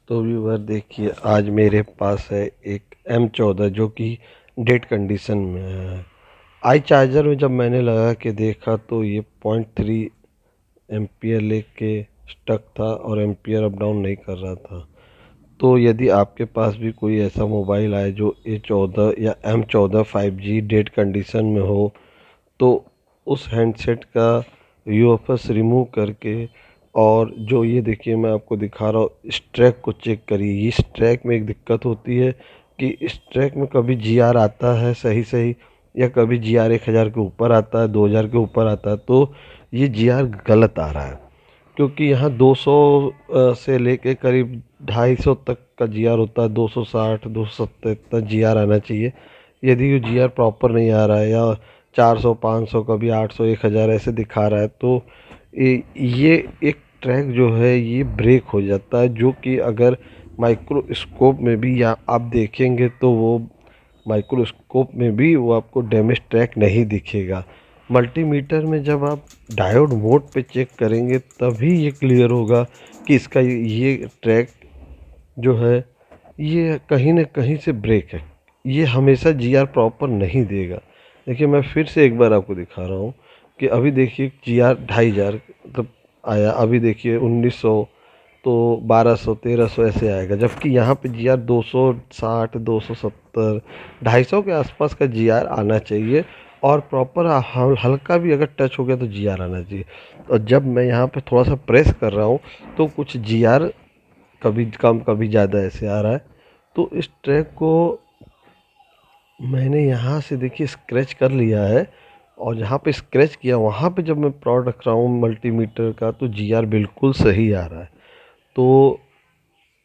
तो व्यूअर देखिए, आज मेरे पास है एक M14 जो कि डेड कंडीशन में है। आई चार्जर में जब मैंने लगा के देखा तो ये 0.3 एम्पियर लेके स्टक था और एम्पियर अप डाउन नहीं कर रहा था। तो यदि आपके पास भी कोई ऐसा मोबाइल आए जो A14 या M14 5G डेड कंडीशन में हो, तो उस हैंडसेट का यूएफएस रिमूव करके, और जो ये देखिए मैं आपको दिखा रहा हूँ, इस ट्रैक को चेक करिए। इस ट्रैक में एक दिक्कत होती है कि इस ट्रैक में कभी जीआर आता है सही सही, या कभी जीआर 1000 के ऊपर आता है, 2000 के ऊपर आता है। तो ये जीआर गलत आ रहा है, क्योंकि यहाँ 200 से लेके करीब 250 तक का जीआर होता है। 260 270 इतना जीआर आना चाहिए। यदि ये जीआर प्रॉपर नहीं आ रहा है, या 400 500 कभी 800 1000 ऐसे दिखा रहा है, तो ये एक ट्रैक जो है ये ब्रेक हो जाता है। जो कि अगर माइक्रोस्कोप में भी या आप देखेंगे तो वो माइक्रोस्कोप में भी वो आपको डैमेज ट्रैक नहीं दिखेगा। मल्टीमीटर में जब आप डायोड मोड पे चेक करेंगे तभी ये क्लियर होगा कि इसका ये ट्रैक जो है ये कहीं न कहीं से ब्रेक है। ये हमेशा जीआर प्रॉपर नहीं देगा। देखिए मैं फिर से एक बार आपको दिखा रहा हूँ कि अभी देखिए जीआर 2500 मतलब आया, अभी देखिए 1900, तो 1200 1300 ऐसे आएगा। जबकि यहाँ पे जीआर 260 270 250 के आसपास का जीआर आना चाहिए, और प्रॉपर हल्का भी अगर टच हो गया तो जीआर आना चाहिए। और जब मैं यहाँ पे थोड़ा सा प्रेस कर रहा हूँ तो कुछ जीआर कभी कम कभी ज़्यादा ऐसे आ रहा है। तो इस ट्रैक को मैंने यहाँ से देखिए स्क्रैच कर लिया है, और जहाँ पे स्क्रैच किया वहाँ पे जब मैं प्लॉट रख रहा हूँ मल्टीमीटर का, तो जीआर बिल्कुल सही आ रहा है। तो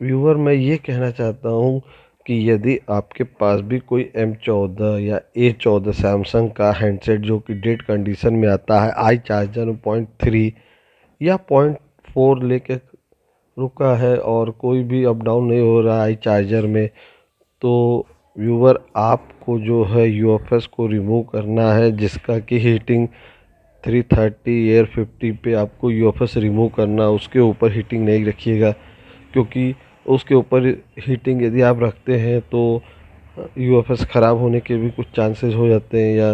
व्यूअर मैं ये कहना चाहता हूँ कि यदि आपके पास भी कोई M14 या A14 सैमसंग का हैंडसेट जो कि डेड कंडीशन में आता है, आई चार्जर में 0.3 या 0.4 लेके रुका है, और कोई भी अप डाउन नहीं हो रहा है आई चार्जर में, तो व्यूअर आपको जो है यूएफएस को रिमूव करना है, जिसका कि हीटिंग 330 एयर 50 पे आपको यूएफएस रिमूव करना। उसके ऊपर हीटिंग नहीं रखिएगा, क्योंकि उसके ऊपर हीटिंग यदि आप रखते हैं तो यूएफएस ख़राब होने के भी कुछ चांसेस हो जाते हैं, या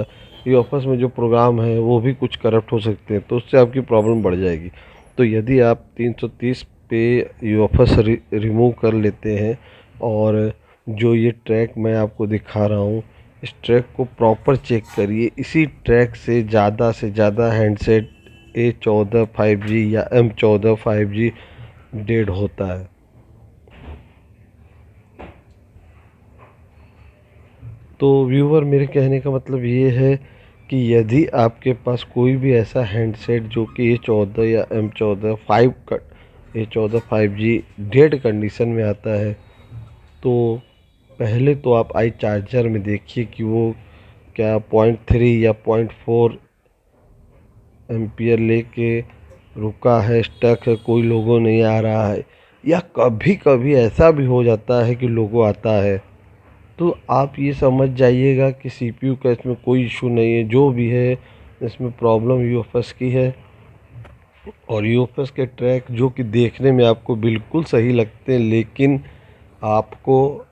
यूएफएस में जो प्रोग्राम है वो भी कुछ करप्ट हो सकते हैं, तो उससे आपकी प्रॉब्लम बढ़ जाएगी। तो यदि आप 330 पे यूएफएस रिमूव कर लेते हैं, और जो ये ट्रैक मैं आपको दिखा रहा हूँ, इस ट्रैक को प्रॉपर चेक करिए। इसी ट्रैक से ज़्यादा हैंडसेट A14 5G या M14 5G डेड होता है। तो व्यूअर मेरे कहने का मतलब ये है कि यदि आपके पास कोई भी ऐसा हैंडसेट जो कि A14 या M14 5 का A14 5G डेड कंडीशन में आता है, तो पहले तो आप आई चार्जर में देखिए कि वो क्या 0.3 या 0.4 एम्पियर लेके रुका है, स्टक है, कोई लोगो नहीं आ रहा है, या कभी कभी ऐसा भी हो जाता है कि लोगो आता है। तो आप ये समझ जाइएगा कि सीपीयू का इसमें कोई इशू नहीं है, जो भी है इसमें प्रॉब्लम यूएफएस की है। और यूएफएस के ट्रैक जो कि देखने में आपको बिल्कुल सही लगते हैं, लेकिन आपको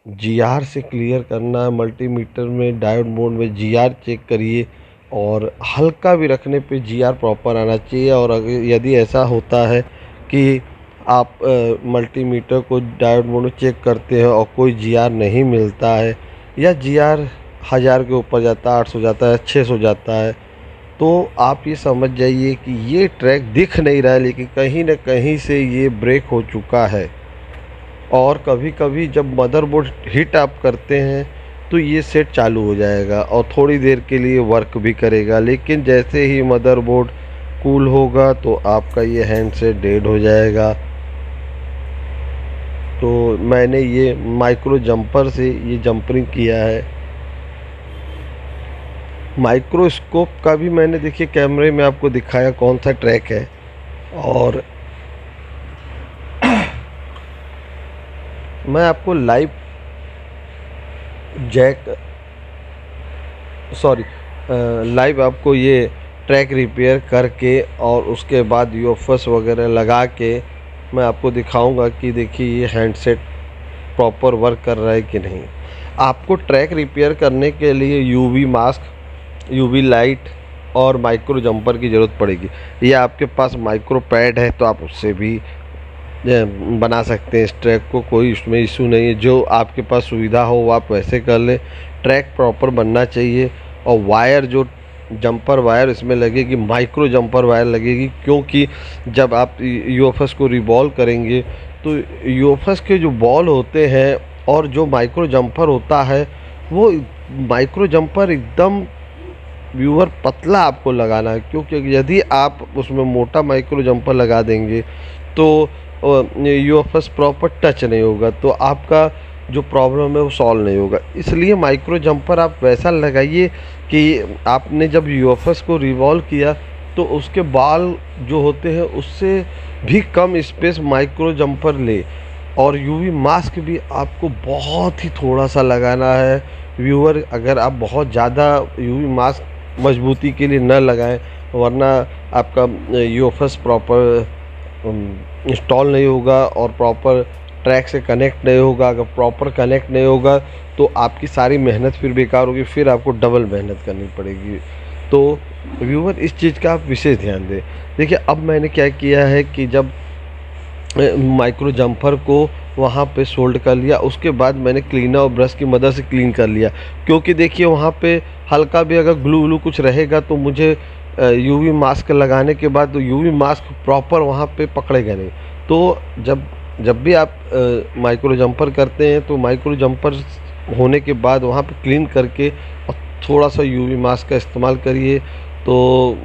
जीआर से क्लियर करना है। मल्टीमीटर में डायोड मोड में जीआर चेक करिए, और हल्का भी रखने पे जीआर प्रॉपर आना चाहिए। और अगर यदि ऐसा होता है कि आप मल्टीमीटर को डायोड मोड में चेक करते हैं और कोई जीआर नहीं मिलता है, या जीआर 1000 के ऊपर जाता है, 800 जाता है, 600 जाता है, तो आप ये समझ जाइए कि ये ट्रैक दिख नहीं रहा है, लेकिन कहीं ना कहीं से ये ब्रेक हो चुका है। और कभी कभी जब मदरबोर्ड हीट आप करते हैं तो ये सेट चालू हो जाएगा और थोड़ी देर के लिए वर्क भी करेगा, लेकिन जैसे ही मदरबोर्ड कूल होगा तो आपका ये हैंडसेट डेड हो जाएगा। तो मैंने ये माइक्रो जंपर से ये जंपरिंग किया है। माइक्रोस्कोप का भी मैंने देखिए कैमरे में आपको दिखाया कौन सा ट्रैक है। और मैं आपको लाइव जैक सॉरी लाइव आपको ये ट्रैक रिपेयर करके और उसके बाद यूएफएस वगैरह लगा के मैं आपको दिखाऊंगा कि देखिए ये हैंडसेट प्रॉपर वर्क कर रहा है कि नहीं। आपको ट्रैक रिपेयर करने के लिए यूवी मास्क, यूवी लाइट और माइक्रो जंपर की ज़रूरत पड़ेगी। ये आपके पास माइक्रो पैड है तो आप उससे भी बना सकते हैं इस ट्रैक को, कोई इसमें इशू नहीं है। जो आपके पास सुविधा हो वो आप वैसे कर लें। ट्रैक प्रॉपर बनना चाहिए। और वायर जो जंपर वायर इसमें लगेगी, माइक्रो जंपर वायर लगेगी, क्योंकि जब आप यूएफएस को रिवॉल्व करेंगे तो यूएफएस के जो बॉल होते हैं और जो माइक्रो जंपर होता है, वो माइक्रो जंपर एकदम व्यूअर पतला आपको लगाना है, क्योंकि यदि आप उसमें मोटा माइक्रो जंपर लगा देंगे तो यूएफएस प्रॉपर टच नहीं होगा, तो आपका जो प्रॉब्लम है वो सॉल्व नहीं होगा। इसलिए माइक्रो जंपर आप वैसा लगाइए कि आपने जब यूएफएस को रिवॉल्व किया तो उसके बाल जो होते हैं उससे भी कम स्पेस माइक्रो जंपर ले। और यूवी मास्क भी आपको बहुत ही थोड़ा सा लगाना है व्यूअर। अगर आप बहुत ज़्यादा यूवी मास्क मजबूती के लिए न लगाएं, वरना आपका यूएफएस प्रॉपर इंस्टॉल नहीं होगा और प्रॉपर ट्रैक से कनेक्ट नहीं होगा। अगर प्रॉपर कनेक्ट नहीं होगा तो आपकी सारी मेहनत फिर बेकार होगी, फिर आपको डबल मेहनत करनी पड़ेगी। तो व्यूअर इस चीज़ का आप विशेष ध्यान दें। देखिए अब मैंने क्या किया है कि जब माइक्रो जंपर को वहाँ पे सोल्ड कर लिया, उसके बाद मैंने क्लीनर और ब्रश की मदद से क्लीन कर लिया, क्योंकि देखिए वहाँ पे हल्का भी अगर ग्लू व्लू कुछ रहेगा तो मुझे यूवी मास्क लगाने के बाद तो यूवी मास्क प्रॉपर वहाँ पे पकड़ेगा नहीं। तो जब जब भी आप माइक्रो जंपर करते हैं तो माइक्रो जंपर होने के बाद वहाँ पे क्लीन करके और थोड़ा सा यूवी मास्क का इस्तेमाल करिए। तो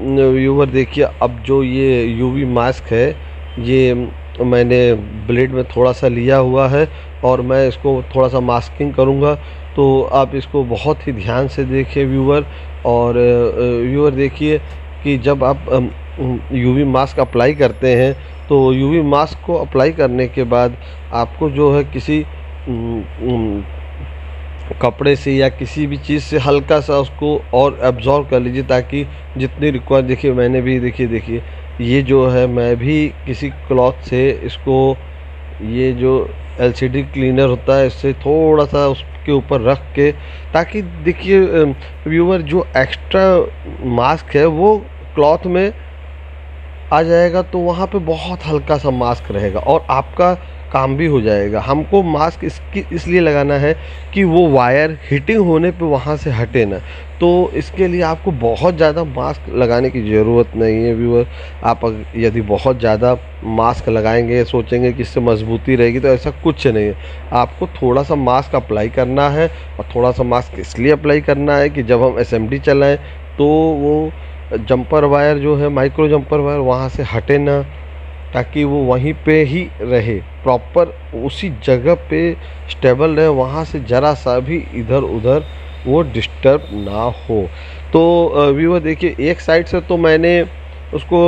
व्यूवर देखिए अब जो ये यूवी मास्क है, ये मैंने ब्लेड में थोड़ा सा लिया हुआ है और मैं इसको थोड़ा सा मास्किंग करूँगा। तो आप इसको बहुत ही ध्यान से देखिए व्यूवर। और व्यूवर देखिए कि जब आप यूवी मास्क अप्लाई करते हैं तो यूवी मास्क को अप्लाई करने के बाद आपको जो है किसी कपड़े से या किसी भी चीज़ से हल्का सा उसको और एब्जॉर्ब कर लीजिए, ताकि जितनी रिक्वायर, देखिए मैंने भी देखिए ये जो है मैं भी किसी क्लॉथ से इसको, ये जो एलसीडी क्लीनर होता है इससे थोड़ा सा उसके ऊपर रख के, ताकि देखिए व्यूअर जो एक्स्ट्रा मास्क है वो क्लॉथ में आ जाएगा, तो वहाँ पे बहुत हल्का सा मास्क रहेगा और आपका काम भी हो जाएगा। हमको मास्क इसलिए लगाना है कि वो वायर हीटिंग होने पे वहाँ से हटे ना। तो इसके लिए आपको बहुत ज़्यादा मास्क लगाने की ज़रूरत नहीं है व्यूअर। आप यदि बहुत ज़्यादा मास्क लगाएंगे, सोचेंगे कि इससे मजबूती रहेगी, तो ऐसा कुछ नहीं है। आपको थोड़ा सा मास्क अप्लाई करना है, और थोड़ा सा मास्क इसलिए अप्लाई करना है कि जब हम एसएमडी चलाएं तो वो जंपर वायर जो है, माइक्रो जंपर वायर वहाँ से हटे ना, ताकि वो वहीं पे ही रहे, प्रॉपर उसी जगह पे स्टेबल रहे, वहाँ से ज़रा सा भी इधर उधर वो डिस्टर्ब ना हो। तो व्यूअर देखिए एक साइड से तो मैंने उसको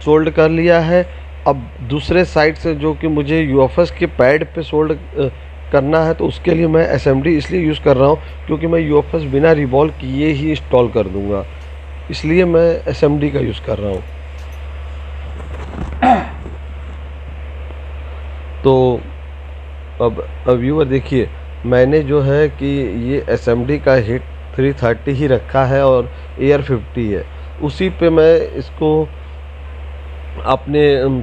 सोल्ड कर लिया है। अब दूसरे साइड से जो कि मुझे यूएफएस के पैड पे सोल्ड करना है, तो उसके लिए मैं एसएमडी इसलिए यूज़ कर रहा हूँ क्योंकि मैं यूएफएस बिना रिवॉल्व किए ही इंस्टॉल कर दूँगा, इसलिए मैं एसएमडी का यूज़ कर रहा हूँ। तो अब व्यूअर देखिए मैंने जो है कि ये एसएमडी का हिट 330 ही रखा है और एयर 50 है, उसी पे मैं इसको अपने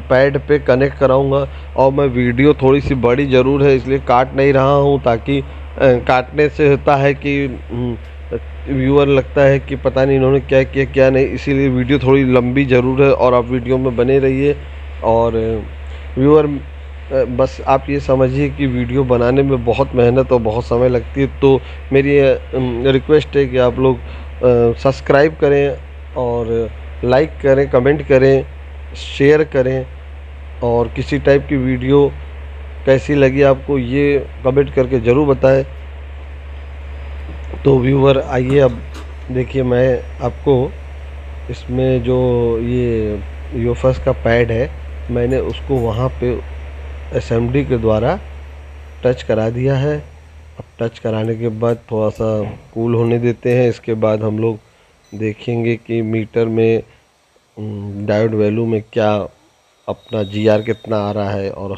पैड पे कनेक्ट कराऊंगा। और मैं वीडियो थोड़ी सी बड़ी ज़रूर है इसलिए काट नहीं रहा हूँ, ताकि काटने से होता है कि व्यूअर लगता है कि पता नहीं इन्होंने क्या किया क्या नहीं, इसीलिए वीडियो थोड़ी लंबी ज़रूर है और आप वीडियो में बने रहिए। और व्यूअर बस आप ये समझिए कि वीडियो बनाने में बहुत मेहनत और बहुत समय लगती है, तो मेरी रिक्वेस्ट है कि आप लोग सब्सक्राइब करें और लाइक करें, कमेंट करें, शेयर करें, और किसी टाइप की वीडियो कैसी लगी आपको ये कमेंट करके ज़रूर बताएं। तो व्यूअर आइए अब देखिए मैं आपको इसमें जो ये यूएफएस का पैड है, मैंने उसको वहाँ पे एसएमडी के द्वारा टच करा दिया है। अब टच कराने के बाद थोड़ा सा कूल होने देते हैं। इसके बाद हम लोग देखेंगे कि मीटर में डायोड वैल्यू में क्या अपना जीआर कितना आ रहा है। और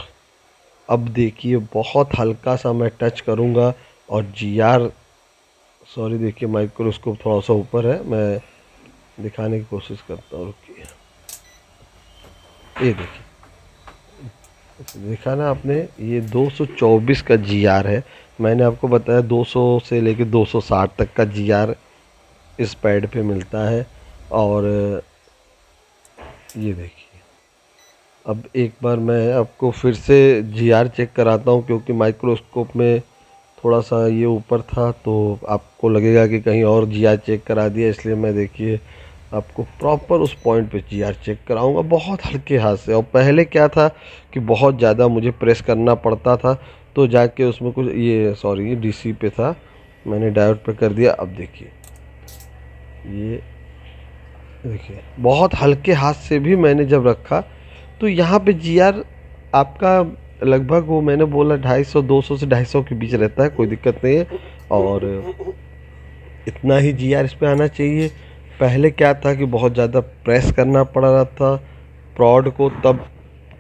अब देखिए बहुत हल्का सा मैं टच करूँगा और जीआर, सॉरी देखिए माइक्रोस्कोप थोड़ा सा ऊपर है, मैं दिखाने की कोशिश करता हूँ, रुकिए। ये देखिए, देखा ना आपने, ये 224 का जीआर है। मैंने आपको बताया 200 से लेकर 260 तक का जीआर इस पैड पे मिलता है। और ये देखिए, अब एक बार मैं आपको फिर से जीआर चेक कराता हूँ, क्योंकि माइक्रोस्कोप में थोड़ा सा ये ऊपर था तो आपको लगेगा कि कहीं और जीआर चेक करा दिया, इसलिए मैं देखिए आपको प्रॉपर उस पॉइंट पे जीआर चेक कराऊंगा बहुत हल्के हाथ से। और पहले क्या था कि बहुत ज़्यादा मुझे प्रेस करना पड़ता था, तो जाके उसमें कुछ, ये सॉरी ये डीसी पे था, मैंने डायोड पे कर दिया। अब देखिए, ये देखिए बहुत हल्के हाथ से भी मैंने जब रखा तो यहाँ पे जीआर आपका लगभग, वो मैंने बोला 250, 200 से 250 के बीच रहता है, कोई दिक्कत नहीं है। और इतना ही जीआर इस पे आना चाहिए। पहले क्या था कि बहुत ज़्यादा प्रेस करना पड़ रहा था प्रॉड को, तब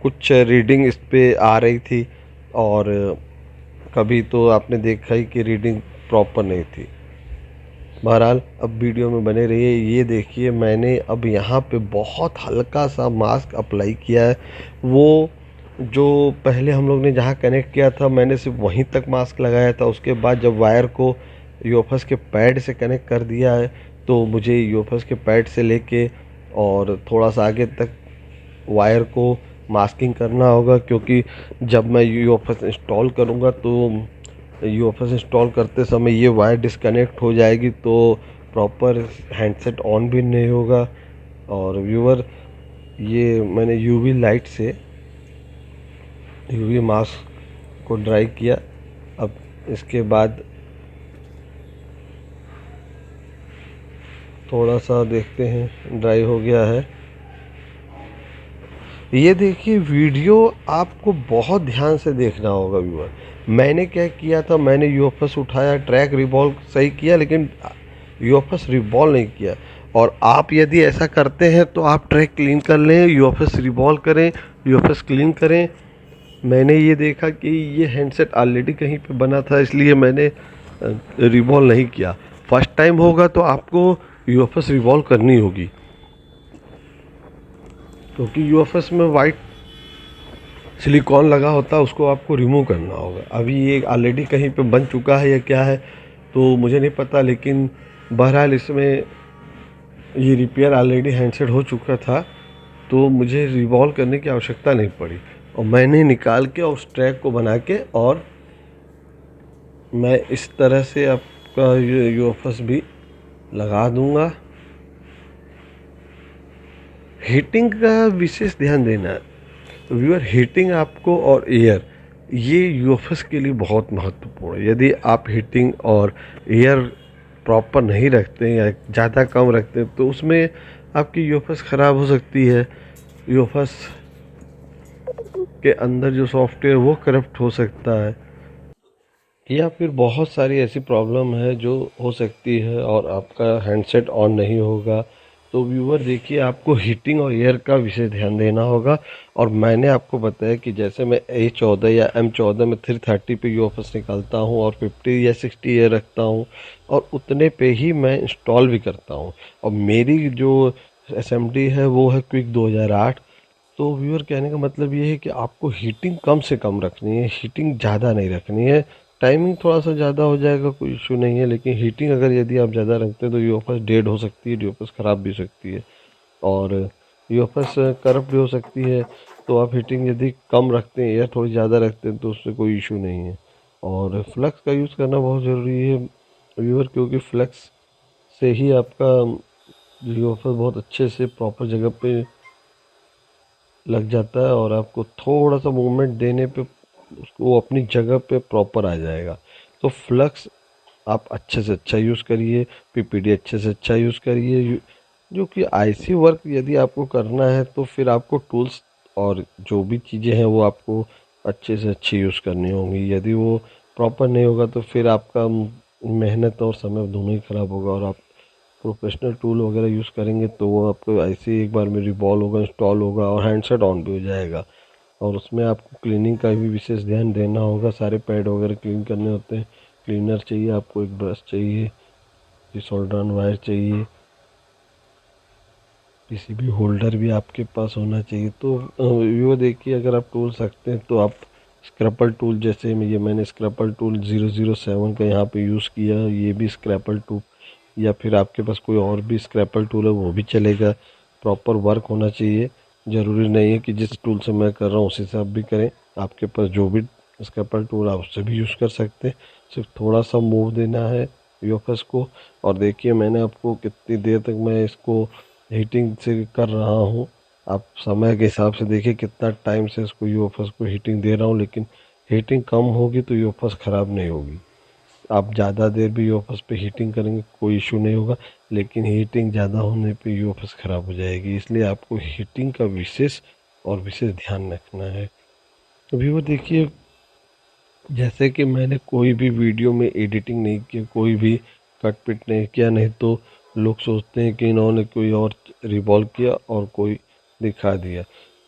कुछ रीडिंग इस पे आ रही थी, और कभी तो आपने देखा ही कि रीडिंग प्रॉपर नहीं थी। बहरहाल अब वीडियो में बने रहिए। ये देखिए मैंने अब यहाँ पे बहुत हल्का सा मास्क अप्लाई किया है। वो जो पहले हम लोग ने जहाँ कनेक्ट किया था मैंने सिर्फ वहीं तक मास्क लगाया था, उसके बाद जब वायर को यूएफएस के पैड से कनेक्ट कर दिया है तो मुझे यूएफएस के पैड से लेके और थोड़ा सा आगे तक वायर को मास्किंग करना होगा, क्योंकि जब मैं यूएफएस इंस्टॉल करूँगा तो यूएफएस इंस्टॉल करते समय ये वायर डिस्कनेक्ट हो जाएगी तो प्रॉपर हैंडसेट ऑन भी नहीं होगा। और व्यूअर, ये मैंने यूवी लाइट से यूवी मास्क को ड्राई किया। अब इसके बाद थोड़ा सा देखते हैं, ड्राई हो गया है। ये देखिए वीडियो आपको बहुत ध्यान से देखना होगा व्यूअर। मैंने क्या किया था, मैंने यूएफएस उठाया, ट्रैक रिवॉल्व सही किया, लेकिन यूएफएस रिवॉल्व नहीं किया। और आप यदि ऐसा करते हैं तो आप ट्रैक क्लीन कर लें, यूएफएस रिवॉल्व करें, यूएफएस क्लीन करें। मैंने ये देखा कि ये हैंडसेट ऑलरेडी कहीं पे बना था, इसलिए मैंने रिवॉल्व नहीं किया। फर्स्ट टाइम होगा तो आपको यूएफएस रिवॉल्व करनी होगी, क्योंकि यूएफएस में वाइट सिलिकॉन लगा होता है, उसको आपको रिमूव करना होगा। अभी ये ऑलरेडी कहीं पे बन चुका है या क्या है तो मुझे नहीं पता, लेकिन बहरहाल इसमें ये रिपेयर ऑलरेडी हैंडसेट हो चुका था तो मुझे रिवॉल्व करने की आवश्यकता नहीं पड़ी। और मैंने निकाल के उस ट्रैक को बना के, और मैं इस तरह से आपका ये यूएफएस भी लगा दूंगा। हीटिंग का विशेष ध्यान देना है व्यूअर। हीटिंग आपको और एयर, ये यूएफएस के लिए बहुत महत्वपूर्ण है। यदि आप हीटिंग और एयर प्रॉपर नहीं रखते या ज़्यादा कम रखते हैं तो उसमें आपकी यूएफएस ख़राब हो सकती है। यूएफएस के अंदर जो सॉफ्टवेयर वो करप्ट हो सकता है, या फिर बहुत सारी ऐसी प्रॉब्लम है जो हो सकती है और आपका हैंडसेट ऑन नहीं होगा। तो व्यूअर देखिए, आपको हीटिंग और एयर का विशेष ध्यान देना होगा। और मैंने आपको बताया कि जैसे मैं A14 या M14 में 330 पे यूएफएस निकालता हूँ और 50 या 60 एयर रखता हूँ, और उतने पे ही मैं इंस्टॉल भी करता हूँ। और मेरी जो एसएमडी है वो है क्विक 2008। तो व्यूअर कहने का मतलब ये है कि आपको हीटिंग कम से कम रखनी है, हीटिंग ज़्यादा नहीं रखनी है। टाइमिंग थोड़ा सा ज़्यादा हो जाएगा, कोई इशू नहीं है, लेकिन हीटिंग अगर यदि आप ज़्यादा रखते हैं तो यूएफएस डेड हो सकती है, यूएफएस ख़राब भी हो सकती है, और यूएफएस करप्ट भी हो सकती है। तो आप हीटिंग यदि कम रखते हैं या थोड़ी ज़्यादा रखते हैं तो उससे कोई इशू नहीं है। और फ्लक्स का यूज़ करना बहुत ज़रूरी है व्यूअर, क्योंकि फ्लक्स से ही आपका यूएफएस बहुत अच्छे से प्रॉपर जगह पे लग जाता है, और आपको थोड़ा सा मूवमेंट देने पे उसको वो अपनी जगह पे प्रॉपर आ जाएगा। तो फ्लक्स आप अच्छे से अच्छा यूज़ करिए, पीपीडी अच्छे से अच्छा यूज़ करिए। जो कि आईसी वर्क यदि आपको करना है तो फिर आपको टूल्स और जो भी चीज़ें हैं वो आपको अच्छे से अच्छी यूज़ करनी होंगी। यदि वो प्रॉपर नहीं होगा तो फिर आपका मेहनत और समय दोनों ही खराब होगा, और आप प्रोफेशनल टूल वगैरह यूज़ करेंगे तो वो आपको ऐसे ही एक बार में रिवॉल्व होगा, इंस्टॉल होगा और हैंडसेट ऑन भी हो जाएगा। और उसमें आपको क्लीनिंग का भी विशेष ध्यान देना होगा, सारे पैड वगैरह क्लीन करने होते हैं। क्लीनर चाहिए आपको, एक ब्रश चाहिए, सोल्डर वायर चाहिए, पीसीबी होल्डर भी आपके पास होना चाहिए। तो वो देखिए, अगर आप टूल सकते हैं तो आप स्क्रैपल टूल, जैसे मैंने स्क्रैपल टूल 007 का यहाँ पे यूज़ किया, ये भी स्क्रैपल टूल, या फिर आपके पास कोई और भी स्क्रैपल टूल है वो भी चलेगा। प्रॉपर वर्क होना चाहिए, ज़रूरी नहीं है कि जिस टूल से मैं कर रहा हूँ उसी से आप भी करें। आपके पास जो भी स्क्रैपल टूल आप उससे भी यूज़ कर सकते हैं। सिर्फ थोड़ा सा मूव देना है यूफस को। और देखिए मैंने आपको कितनी देर तक मैं इसको हीटिंग से कर रहा हूँ। आप समय के हिसाब से देखिए कितना टाइम से इसको यूएफएस को हीटिंग दे रहा हूँ, लेकिन हीटिंग कम होगी तो यूएफएस ख़राब नहीं होगी। आप ज़्यादा देर भी यूएफएस पे हीटिंग करेंगे कोई इशू नहीं होगा, लेकिन हीटिंग ज़्यादा होने पे यूएफएस ख़राब हो जाएगी। इसलिए आपको हीटिंग का विशेष ध्यान रखना है। अभी वो देखिए, जैसे कि मैंने कोई भी वीडियो में एडिटिंग नहीं की, कोई भी कट पिट नहीं किया, नहीं तो लोग सोचते हैं कि इन्होंने कोई और रिवॉल्व किया और कोई दिखा दिया।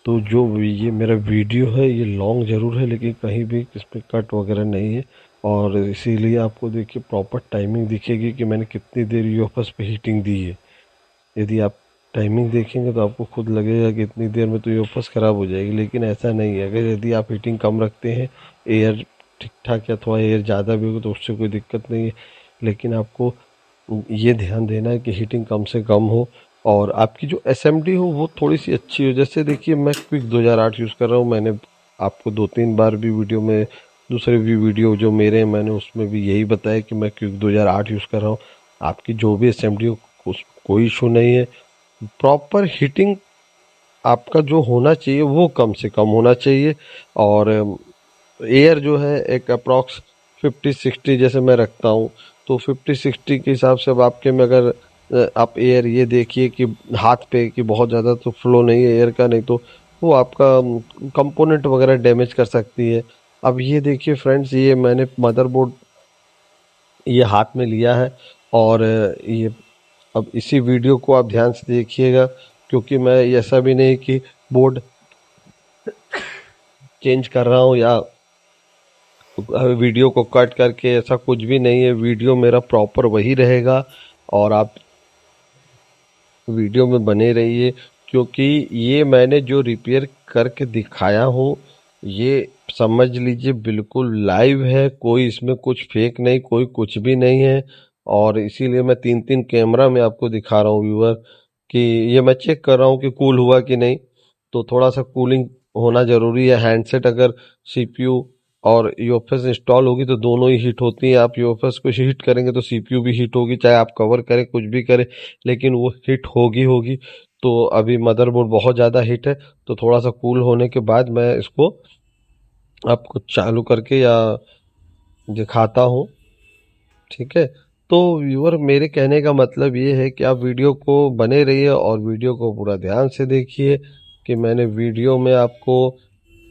तो जो ये मेरा वीडियो है ये लॉन्ग ज़रूर है, लेकिन कहीं भी इसमें कट वगैरह नहीं है। और इसीलिए आपको देखिए प्रॉपर टाइमिंग दिखेगी कि मैंने कितनी देर यूएफएस पे हीटिंग दी है। यदि आप टाइमिंग देखेंगे तो आपको खुद लगेगा कि इतनी देर में तो यूएफएस ख़राब हो जाएगी, लेकिन ऐसा नहीं है। अगर यदि आप हीटिंग कम रखते हैं, एयर ठीक ठाक या थोड़ा एयर ज़्यादा भी होगा तो उससे कोई दिक्कत नहीं है, लेकिन आपको ये ध्यान देना है कि हीटिंग कम से कम हो और आपकी जो एसएमडी हो वो थोड़ी सी अच्छी हो। जैसे देखिए मैं क्विक 2008 यूज़ कर रहा हूँ, मैंने आपको 2-3 बार भी वीडियो में, दूसरे भी वीडियो जो मेरे हैं मैंने उसमें भी यही बताया कि मैं क्विक 2008 यूज़ कर रहा हूँ। आपकी जो भी एसएमडी हो कोई इशू नहीं है। प्रॉपर हीटिंग आपका जो होना चाहिए वो कम से कम होना चाहिए। और एयर जो है एक अप्रॉक्स 50-60 जैसे मैं रखता हूँ, तो 50-60 के हिसाब से अब आपके में अगर आप एयर ये देखिए कि हाथ पे कि बहुत ज़्यादा तो फ्लो नहीं है एयर का, नहीं तो वो आपका कंपोनेंट वगैरह डैमेज कर सकती है। अब ये देखिए फ्रेंड्स, ये मैंने मदरबोर्ड ये हाथ में लिया है और ये अब इसी वीडियो को आप ध्यान से देखिएगा, क्योंकि मैं ऐसा भी नहीं कि बोर्ड चेंज कर रहा हूँ या वीडियो को कट करके, ऐसा कुछ भी नहीं है। वीडियो मेरा प्रॉपर वही रहेगा और आप वीडियो में बने रहिए, क्योंकि ये मैंने जो रिपेयर करके दिखाया हूँ ये समझ लीजिए बिल्कुल लाइव है, कोई इसमें कुछ फेक नहीं, कोई कुछ भी नहीं है। और इसीलिए मैं 3-3 कैमरा में आपको दिखा रहा हूँ व्यूअर, कि ये मैं चेक कर रहा हूँ कि कूल हुआ कि नहीं। तो थोड़ा सा कूलिंग होना ज़रूरी है। हैंडसेट अगर सीपीयू और यूएफएस इंस्टॉल होगी तो दोनों ही हीट होती हैं। आप यूएफएस को हीट करेंगे तो सीपीयू भी हीट होगी, चाहे आप कवर करें कुछ भी करें, लेकिन वो हीट होगी होगी। तो अभी मदरबोर्ड बहुत ज़्यादा हीट है, तो थोड़ा सा कूल होने के बाद मैं इसको आपको चालू करके या दिखाता हूँ, ठीक है। तो व्यूअर, मेरे कहने का मतलब ये है कि आप वीडियो को बने रहिए और वीडियो को पूरा ध्यान से देखिए कि मैंने वीडियो में आपको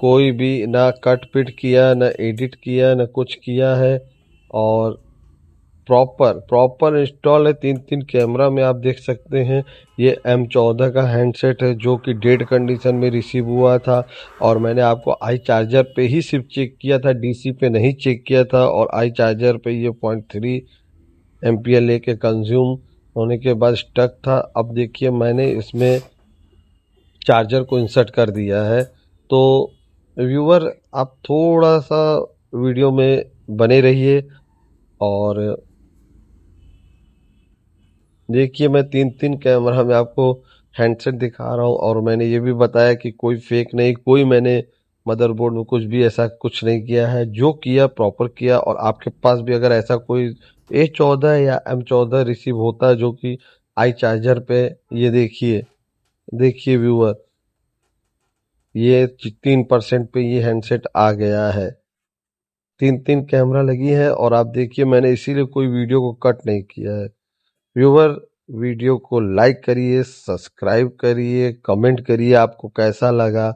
कोई भी ना कट पिट किया, ना एडिट किया, ना कुछ किया है। और प्रॉपर प्रॉपर इंस्टॉल है। 3-3 कैमरा में आप देख सकते हैं। ये M14 का हैंडसेट है जो कि डेड कंडीशन में रिसीव हुआ था, और मैंने आपको आई चार्जर पे ही सिर्फ चेक किया था, डीसी पे नहीं चेक किया था। और आई चार्जर पे ये 0.3 एम्पियर लेके कंज्यूम होने के बाद स्टक था। अब देखिए मैंने इसमें चार्जर को इंसर्ट कर दिया है। तो व्यूअर, आप थोड़ा सा वीडियो में बने रहिए और देखिए मैं 3-3 कैमरा में आपको हैंडसेट दिखा रहा हूँ, और मैंने ये भी बताया कि कोई फेक नहीं, कोई मैंने मदरबोर्ड में कुछ भी ऐसा कुछ नहीं किया है, जो किया प्रॉपर किया। और आपके पास भी अगर ऐसा कोई A14 या M14 रिसीव होता है जो कि आई चार्जर पे, ये देखिए, देखिए व्यूअर, ये 3% पे ये हैंडसेट आ गया है। 3-3 कैमरा लगी है और आप देखिए मैंने इसीलिए कोई वीडियो को कट नहीं किया है। व्यूवर, वीडियो को लाइक करिए, सब्सक्राइब करिए, कमेंट करिए आपको कैसा लगा।